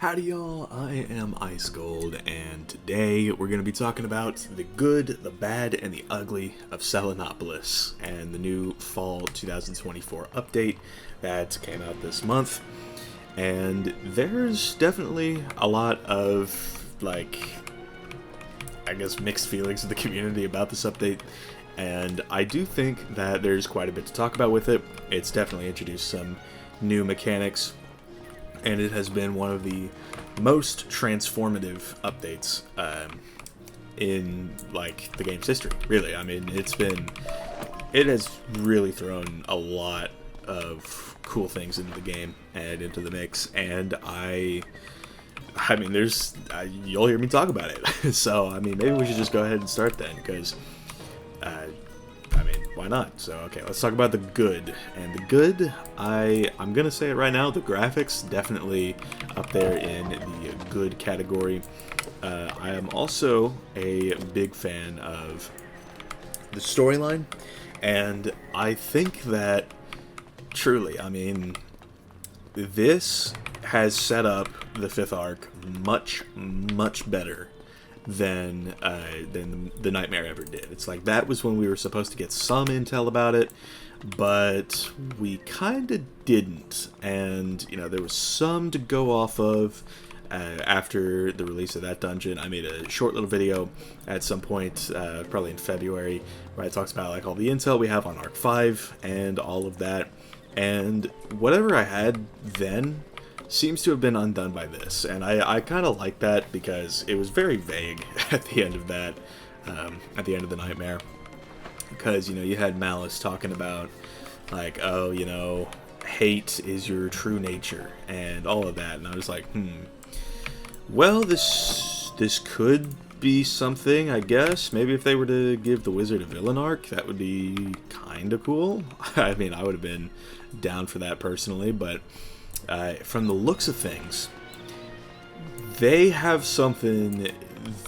Howdy y'all, I am Ice Gold, and today we're going to be talking about the good, the bad, and the ugly of Selenopolis and the new fall 2024 update that came out this month. And there's definitely a lot of, I guess mixed feelings in the community about this update, and I do think that there's quite a bit to talk about with it. It's definitely introduced some new mechanics, and it has been one of the most transformative updates in the game's history. Really, I mean, it has really thrown a lot of cool things into the game and into the mix. And I mean, you'll hear me talk about it. So I mean, maybe we should just go ahead and start then, because I mean, why not? So, okay, let's talk about the good. And the good, I'm gonna say it right now, the graphics definitely up there in the good category. I am also a big fan of the storyline, and I think that, truly, I mean, this has set up the 5th arc much, much better than the Nightmare ever did. It's like that was when we were supposed to get some intel about it, but we kind of didn't. And you know, there was some to go off of after the release of that dungeon. I made a short little video at some point, probably in February, where I talks about like all the intel we have on Arc 5 and all of that. And whatever I had then seems to have been undone by this, and I kind of like that, because it was very vague at the end of that, at the end of the Nightmare, because, you know, you had Malice talking about, like, oh, you know, hate is your true nature, and all of that, and I was like, well, this could be something, I guess. Maybe if they were to give the Wizard a villain arc, that would be kind of cool. I mean, I would have been down for that personally, but from the looks of things, they have something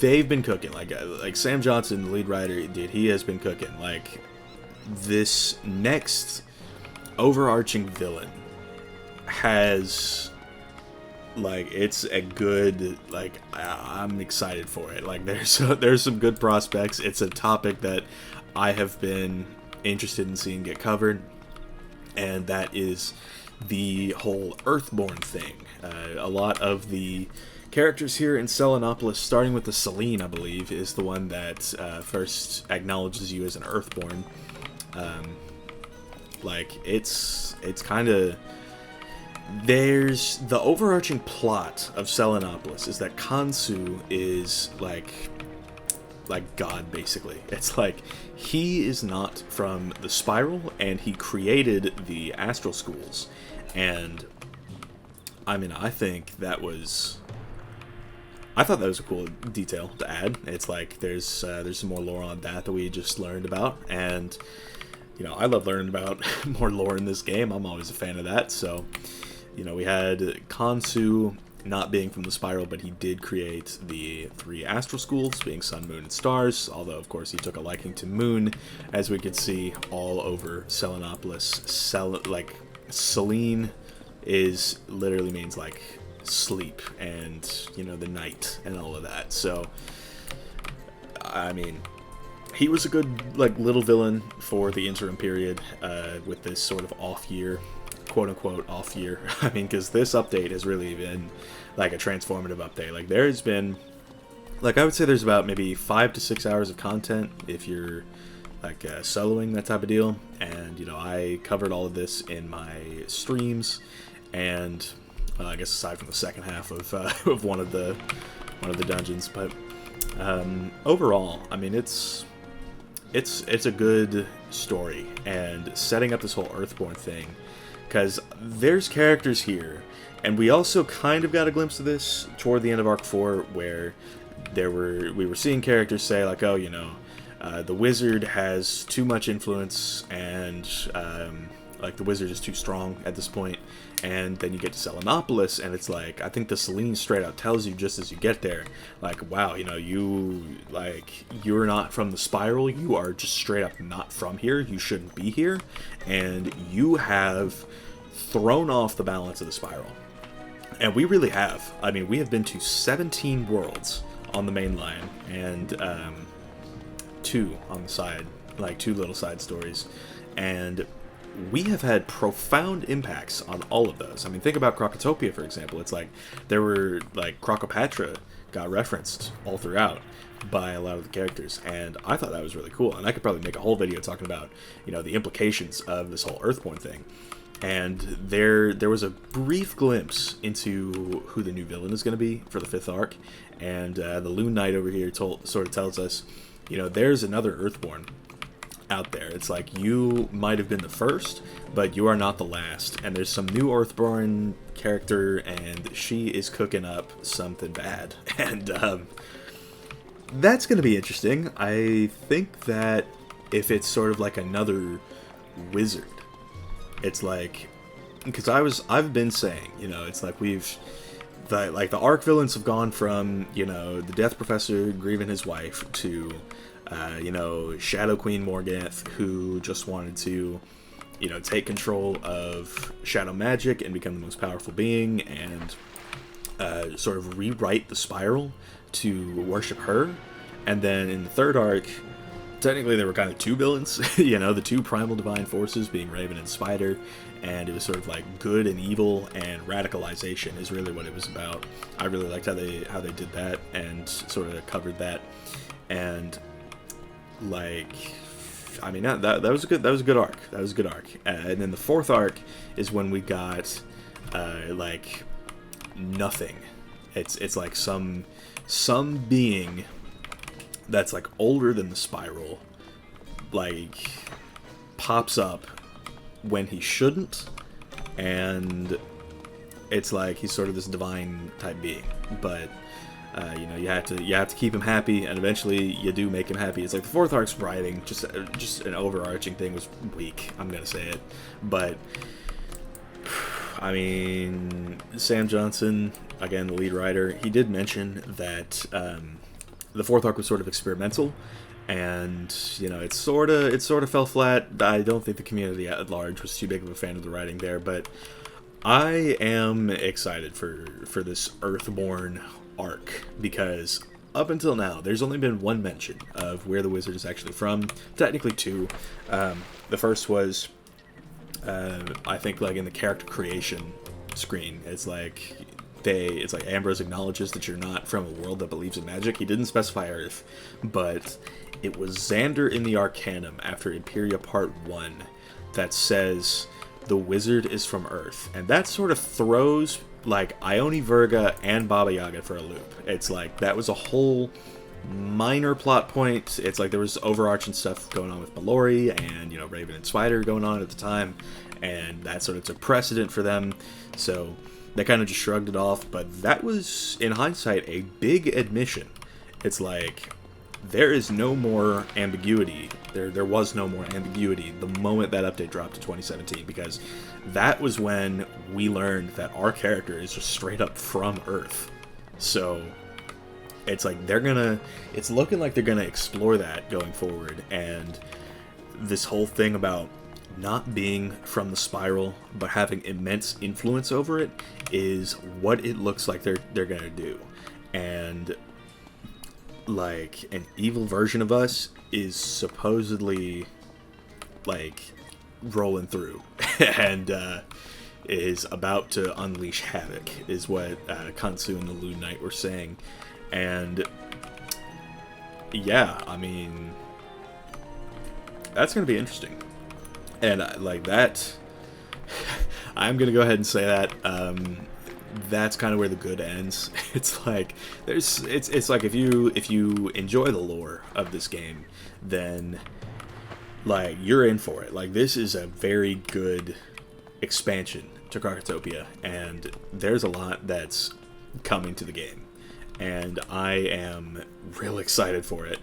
they've been cooking. Like Sam Johnson, the lead writer, he has been cooking. Like, this next overarching villain has, like, it's a good, like, I'm excited for it. Like, there's some good prospects. It's a topic that I have been interested in seeing get covered, and that is the whole Earthborn thing. A lot of the characters here in Selenopolis, starting with the Selene, I believe, is the one that first acknowledges you as an Earthborn. Like, it's kind of... There's... The overarching plot of Selenopolis is that Khonsu is, like God, basically. It's like, he is not from the Spiral, and he created the Astral Schools. And I mean, I thought that was a cool detail to add. It's like there's some more lore on that we just learned about, and you know, I love learning about more lore in this game. I'm always a fan of that. So, you know, we had Khonsu not being from the Spiral, but he did create the 3 Astral Schools, being Sun, Moon, and Stars, although of course he took a liking to Moon, as we could see all over Selenopolis. Selene is literally means like sleep, and you know, the night and all of that. So I mean, he was a good, like, little villain for the interim period with this sort of off year, quote unquote off year. I mean, because this update has really been like a transformative update. Like, there's been, like, I would say there's about maybe 5 to 6 hours of content if you're like soloing, that type of deal. And you know, I covered all of this in my streams, and I guess aside from the second half of one of the dungeons, but overall, I mean, it's a good story, and setting up this whole Earthborn thing, because there's characters here, and we also kind of got a glimpse of this toward the end of Arc 4, where we were seeing characters say, like, oh, you know, the Wizard has too much influence, and like, the Wizard is too strong at this point. And then you get to Selenopolis, and it's like, I think the Selene straight out tells you just as you get there, like, wow, you know, you're not from the Spiral, you are just straight up not from here, you shouldn't be here, and you have thrown off the balance of the Spiral. And we really have. I mean, we have been to 17 worlds on the main line, and 2 on the side, like 2 little side stories. And we have had profound impacts on all of those. I mean, think about Crocotopia, for example. It's like, there were, like, Crocopatra got referenced all throughout by a lot of the characters, and I thought that was really cool. And I could probably make a whole video talking about, you know, the implications of this whole Earthborn thing. And there was a brief glimpse into who the new villain is going to be for the 5th arc, and the Loon Knight over here sort of tells us, you know, there's another Earthborn out there. It's like, you might have been the first, but you are not the last. And there's some new Earthborn character, and she is cooking up something bad. And that's going to be interesting. I think that if it's sort of like another wizard, it's like, because I've been saying, you know, it's like the arc villains have gone from, you know, the Death Professor grieving his wife to, you know, Shadow Queen Morganth, who just wanted to, you know, take control of shadow magic and become the most powerful being, and sort of rewrite the spiral to worship her. And then in the 3rd arc, technically there were kind of 2 villains, you know, the 2 primal divine forces being Raven and Spider, and it was sort of like good and evil, and radicalization is really what it was about. I really liked how they did that and sort of covered that. And like, I mean, that was a good arc. That was a good arc. And then the 4th arc is when we got like nothing. It's like some being that's like older than the spiral, like, pops up when he shouldn't, and it's like he's sort of this divine type being, but you know, you have to keep him happy, and eventually you do make him happy. It's like the 4th arc's writing, just an overarching thing, was weak. I'm gonna say it, but I mean, Sam Johnson, again, the lead writer, he did mention that the 4th arc was sort of experimental, and, you know, it sort of fell flat. I don't think the community at large was too big of a fan of the writing there, but I am excited for this Earthborn arc, because up until now, there's only been 1 mention of where the wizard is actually from. Technically 2. The first was, I think, like in the character creation screen. It's like Ambrose acknowledges that you're not from a world that believes in magic. He didn't specify Earth, but it was Xander in the Arcanum after Imperia Part 1 that says the wizard is from Earth, and that sort of throws like Ione Virga and Baba Yaga for a loop. It's like that was a whole minor plot point. It's like there was overarching stuff going on with Mallory and, you know, Raven and Spider going on at the time, and that sort of took precedent for them, so they kind of just shrugged it off. But that was, in hindsight, a big admission. It's like, there is no more ambiguity. There was no more ambiguity the moment that update dropped in 2017, because that was when we learned that our character is just straight up from Earth. So it's like it's looking like they're gonna explore that going forward, and this whole thing about not being from the spiral but having immense influence over it is what it looks like they're gonna do. And like, an evil version of us is supposedly like rolling through and is about to unleash havoc, is what Kansu and the Loon Knight were saying. And yeah, I mean, that's gonna be interesting. And like that, I'm gonna go ahead and say that that's kind of where the good ends. It's like it's like if you enjoy the lore of this game, then like you're in for it. Like, this is a very good expansion to Crocotopia, and there's a lot that's coming to the game, and I am real excited for it.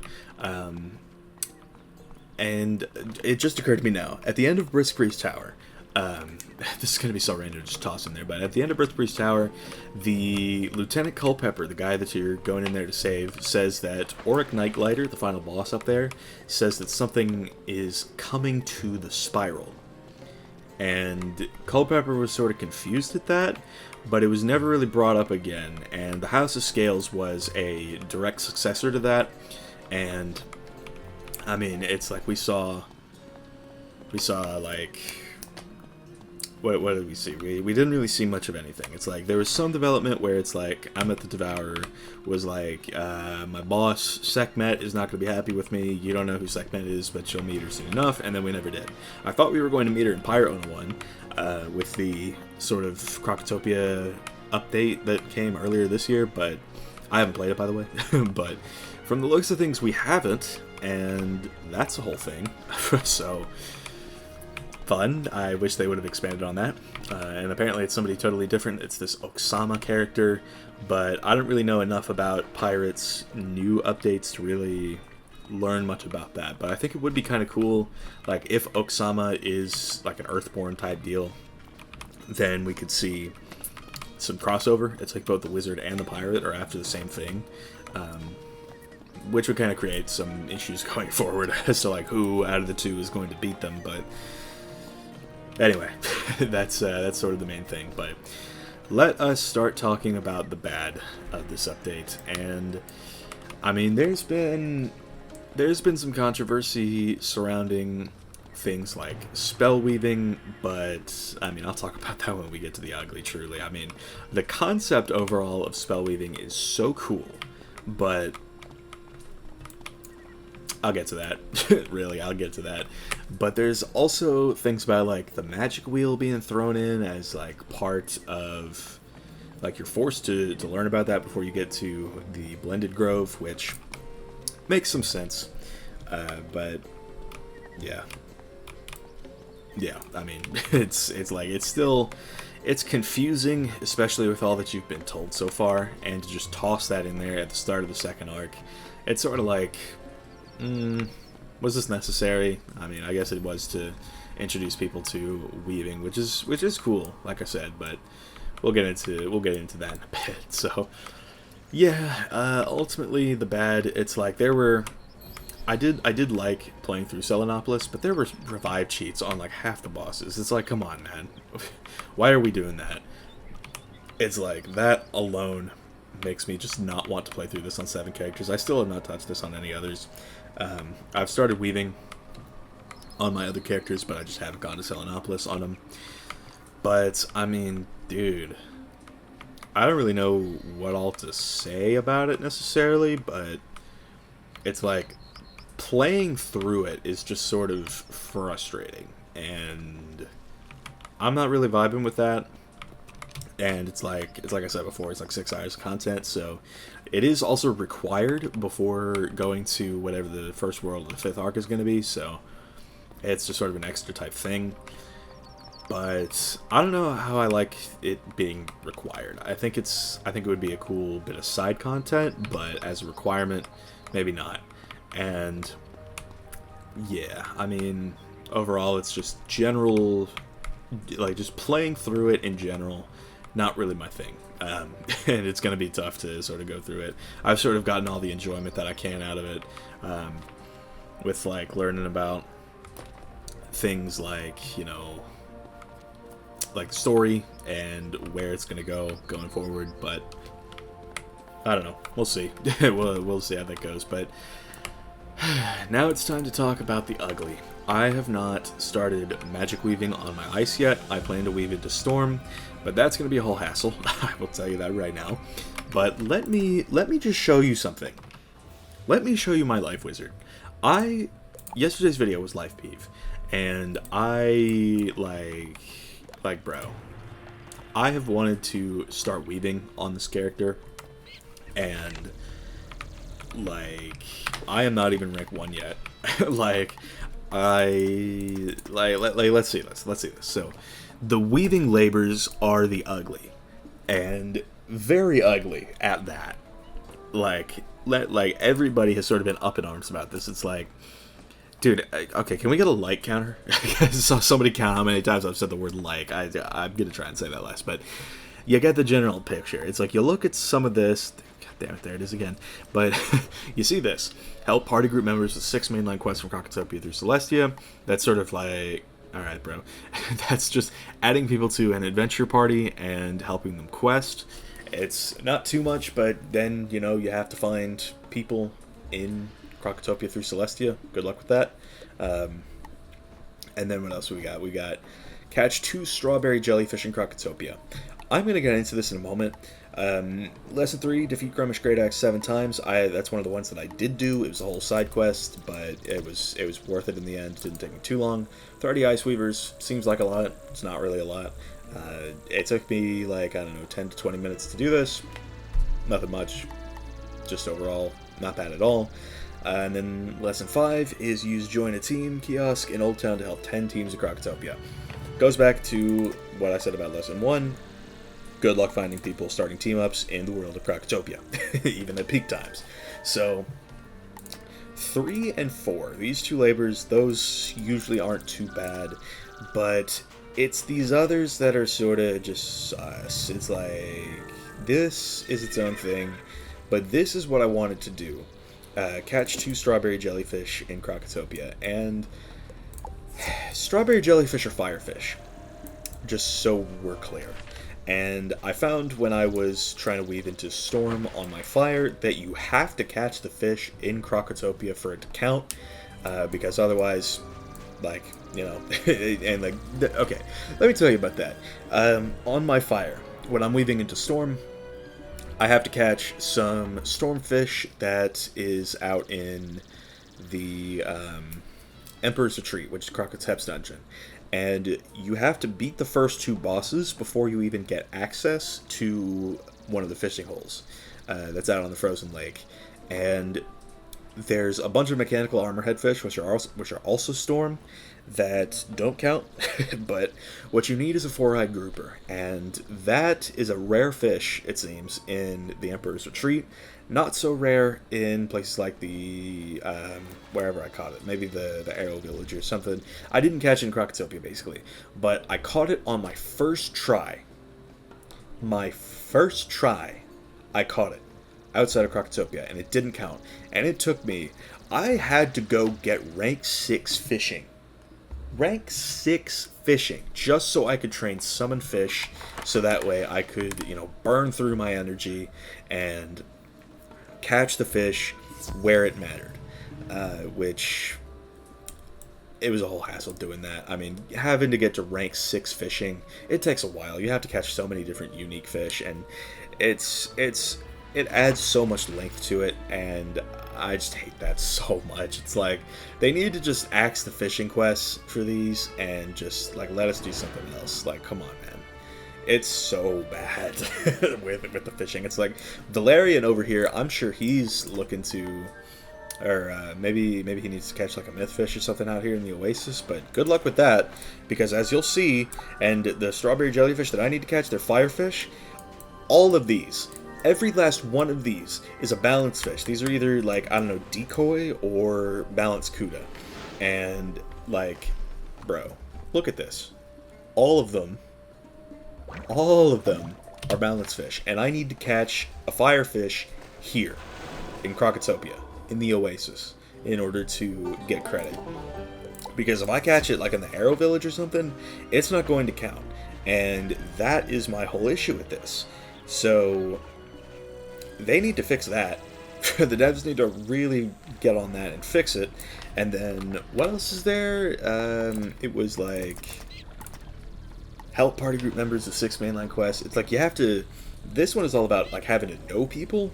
And it just occurred to me now, at the end of Brisk Priest Tower, this is going to be so random to just toss in there, but at the end of Brisk Priest Tower, the Lieutenant Culpepper, the guy that you're going in there to save, says that Auric Nightglider, the final boss up there, says that something is coming to the spiral. And Culpepper was sort of confused at that, but it was never really brought up again. And the House of Scales was a direct successor to that. And I mean, it's like we saw like, what did we see? We didn't really see much of anything. It's like there was some development where it's like I'm at the Devourer was like, my boss Sekhmet is not going to be happy with me. You don't know who Sekhmet is, but you'll meet her soon enough. And then we never did. I thought we were going to meet her in Pirate 101 with the sort of Crocotopia update that came earlier this year, but I haven't played it, by the way. But from the looks of things, we haven't, and that's the whole thing. So fun. I wish they would have expanded on that. And apparently it's somebody totally different. It's this Oksama character, but I don't really know enough about Pirate's new updates to really learn much about that. But I think it would be kind of cool, like if Oksama is like an Earthborn type deal, then we could see some crossover. It's like both the Wizard and the Pirate are after the same thing. Which would kind of create some issues going forward as to like who out of the two is going to beat them, but anyway, that's sort of the main thing. But let us start talking about the bad of this update. And I mean, there's been some controversy surrounding things like spell weaving, but I mean, I'll talk about that when we get to the ugly. Truly, I mean, the concept overall of spell weaving is so cool, but I'll get to that. Really, I'll get to that. But there's also things about like the magic wheel being thrown in as like part of, like, you're forced to learn about that before you get to the blended grove, which makes some sense. But yeah, I mean, it's confusing, especially with all that you've been told so far, and to just toss that in there at the start of the second arc, it's sort of like, was this necessary? I mean, I guess it was to introduce people to weaving, which is cool, like I said, but we'll get into that in a bit. So yeah, ultimately the bad, it's like there were, I did like playing through Selenopolis, but there were revive cheats on like half the bosses. It's like, come on, man. Why are we doing that? It's like that alone makes me just not want to play through this on 7 characters. I still have not touched this on any others. I've started weaving on my other characters, but I just haven't gone to Selenopolis on them. But, I mean, dude, I don't really know what all to say about it necessarily, but it's like playing through it is just sort of frustrating, and I'm not really vibing with that. And it's like I said before, it's like 6 hours of content, so it is also required before going to whatever the first world of the 5th arc is going to be, so it's just sort of an extra type thing. But I don't know how I like it being required. I think it would be a cool bit of side content, but as a requirement, maybe not. And yeah, I mean, overall it's just general, like just playing through it in general, not really my thing. And it's going to be tough to sort of go through it. I've sort of gotten all the enjoyment that I can out of it, with like learning about things like, you know, like story and where it's going to go going forward. But I don't know. We'll see. we'll see how that goes. But now it's time to talk about the ugly. I have not started magic weaving on my ice yet. I plan to weave into Storm, but that's going to be a whole hassle. I will tell you that right now. But let me just show you something. Let me show you my life wizard. Yesterday's video was life peeve, and I like bro, I have wanted to start weaving on this character, and like I am not even rank 1 yet. let's see this. So the weaving labors are the ugly, and very ugly at that. Like everybody has sort of been up in arms about this. It's like, dude, okay, can we get a like counter? I saw somebody count how many times I've said the word like. I'm gonna try and say that less, but you get the general picture. It's like you look at some of this. God damn it, there it is again. But you see this. Help party group members with 6 mainline quests from Crocotopia through Celestia. That's sort of like Alright, bro. That's just adding people to an adventure party and helping them quest. It's not too much, but then, you know, you have to find people in Krokotopia through Celestia. Good luck with that. And then what else we got? We got catch 2 strawberry jellyfish in Krokotopia. I'm going to get into this in a moment. Lesson 3, defeat Grummish Great Axe 7 times. That's one of the ones that I did do. It was a whole side quest, but it was worth it in the end. It didn't take me too long. 30 Ice Weavers seems like a lot. It's not really a lot. It took me like, I don't know, 10 to 20 minutes to do this. Nothing much. Just overall, not bad at all. And then lesson 5 is use join a team kiosk in Old Town to help 10 teams in Krokotopia. Goes back to what I said about lesson 1. Good luck finding people starting team-ups in the world of Krokotopia, even at peak times. So, 3 and 4, these 2 labors, those usually aren't too bad, but it's these others that are sort of just sus. It's like, this is its own thing, but this is what I wanted to do. Catch 2 strawberry jellyfish in Krokotopia, and strawberry jellyfish are firefish, just so we're clear. And I found when I was trying to weave into Storm on my fire that you have to catch the fish in Krokotopia for it to count, because otherwise, like, you know, and like, okay, let me tell you about that. On my fire, when I'm weaving into Storm, I have to catch some Stormfish that is out in the Emperor's Retreat, which is Krokotep's dungeon. And you have to beat the first 2 bosses before you even get access to one of the fishing holes that's out on the frozen lake. And there's a bunch of mechanical armor headfish, which are also Storm, that don't count. But what you need is a 4-eyed grouper, and that is a rare fish, it seems, in the Emperor's Retreat. Not so rare in places like the, wherever I caught it. Maybe the Arrow Village or something. I didn't catch it in Krokotopia, basically. But I caught it on my first try. My first try, I caught it outside of Krokotopia, and it didn't count. And it took me, I had to go get rank 6 fishing. Rank 6 fishing, just so I could train summon fish, so that way I could, you know, burn through my energy and catch the fish where it mattered, which it was a whole hassle doing that. I mean, having to get to rank 6 fishing, it takes a while. You have to catch so many different unique fish, and it adds so much length to it, and I just hate that so much. It's like, they need to just axe the fishing quests for these and just, like, let us do something else. Like, come on, man. It's so bad with the fishing. It's like, Valerian over here, I'm sure he's looking to, or maybe he needs to catch like a myth fish or something out here in the Oasis, but good luck with that, because as you'll see, and the strawberry jellyfish that I need to catch, they're firefish. All of these, every last one of these is a balance fish. These are either, like, I don't know, decoy or balance Kuda. And, like, bro, look at this. All of them are balance fish, and I need to catch a firefish here in Krokotopia, in the Oasis, in order to get credit. Because if I catch it like in the Arrow Village or something, it's not going to count, and that is my whole issue with this. So they need to fix that. The devs need to really get on that and fix it. And then what else is there? It was like help party group members of 6 mainline quests. It's like you have to, this one is all about like having to know people.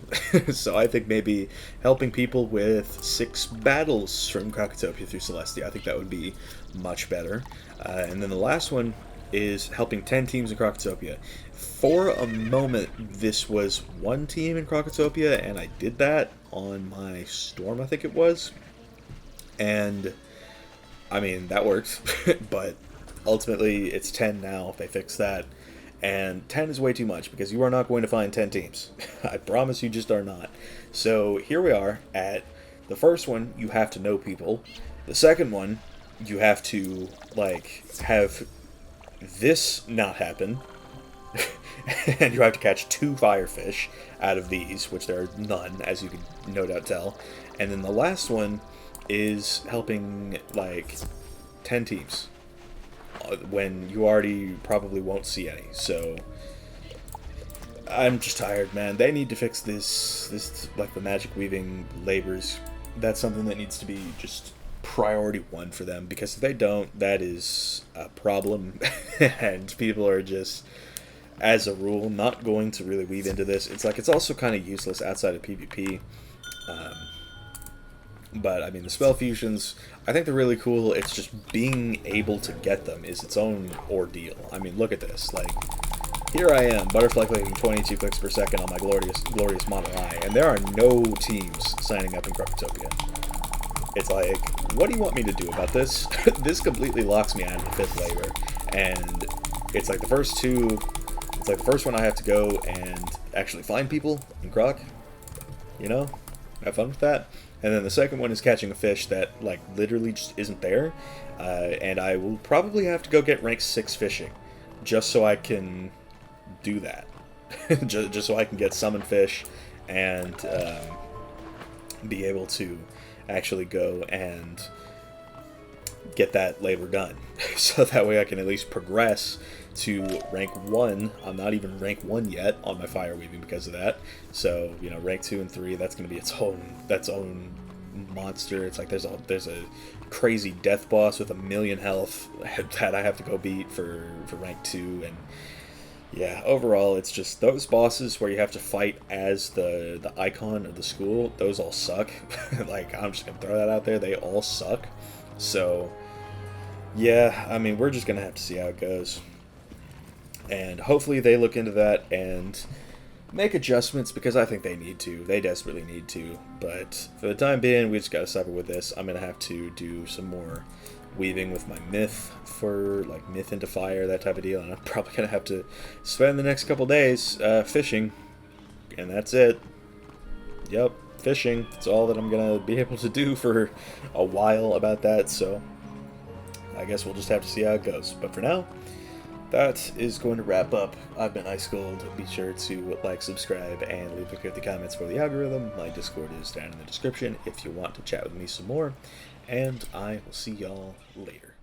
So I think maybe helping people with 6 battles from Krokotopia through Celestia, I think that would be much better. And then the last one is helping 10 teams in Krokotopia. For a moment, this was 1 team in Krokotopia, and I did that on my Storm, I think it was. And, I mean, that worked, but ultimately it's 10 now if they fix that. And 10 is way too much, because you are not going to find 10 teams. I promise you just are not. So here we are at the first one, you have to know people. The second one, you have to, like, have this not happen. And you have to catch 2 firefish out of these, which there are none, as you can no doubt tell. And then the last one is helping, like, 10 teams. when you already probably won't see any. So I'm just tired, man. They need to fix this like the magic weaving labors. That's something that needs to be just priority one for them, because if they don't, that is a problem. And people are just, as a rule, not going to really weave into this. It's like, it's also kind of useless outside of PvP. But I mean, the spell fusions, I think they're really cool. It's just being able to get them is its own ordeal. I mean, look at this. Like, here I am, butterfly clicking 22 clicks per second on my glorious Model I, and there are no teams signing up in Crocotopia. It's like, what do you want me to do about this? This completely locks me out of the 5th labor, and it's like the first two. It's like the first one I have to go and actually find people in Croc. You know, have fun with that. And then the second one is catching a fish that, like, literally just isn't there. And I will probably have to go get rank 6 fishing, just so I can do that. just so I can get summon fish and be able to actually go and get that labor done. So that way I can at least progress to rank 1. I'm not even rank 1 yet on my fire weaving because of that. So, you know, rank 2 and 3, that's going to be its own monster. It's like there's a crazy death boss with 1,000,000 health that I have to go beat for rank 2. And yeah, overall it's just those bosses where you have to fight as the icon of the school, those all suck. Like, I'm just gonna throw that out there, they all suck. So yeah, I mean, we're just gonna have to see how it goes. And hopefully they look into that and make adjustments, because I think they need to. They desperately need to. But for the time being, we just gotta suffer with this. I'm gonna have to do some more weaving with my myth for, like, myth into fire, that type of deal. And I'm probably gonna have to spend the next couple days fishing. And that's it. Yep, fishing. That's all that I'm gonna be able to do for a while about that. So I guess we'll just have to see how it goes. But for now, that is going to wrap up. I've been Ice Gold. Be sure to like, subscribe, and leave a 50 comments for the algorithm. My Discord is down in the description if you want to chat with me some more. And I will see y'all later.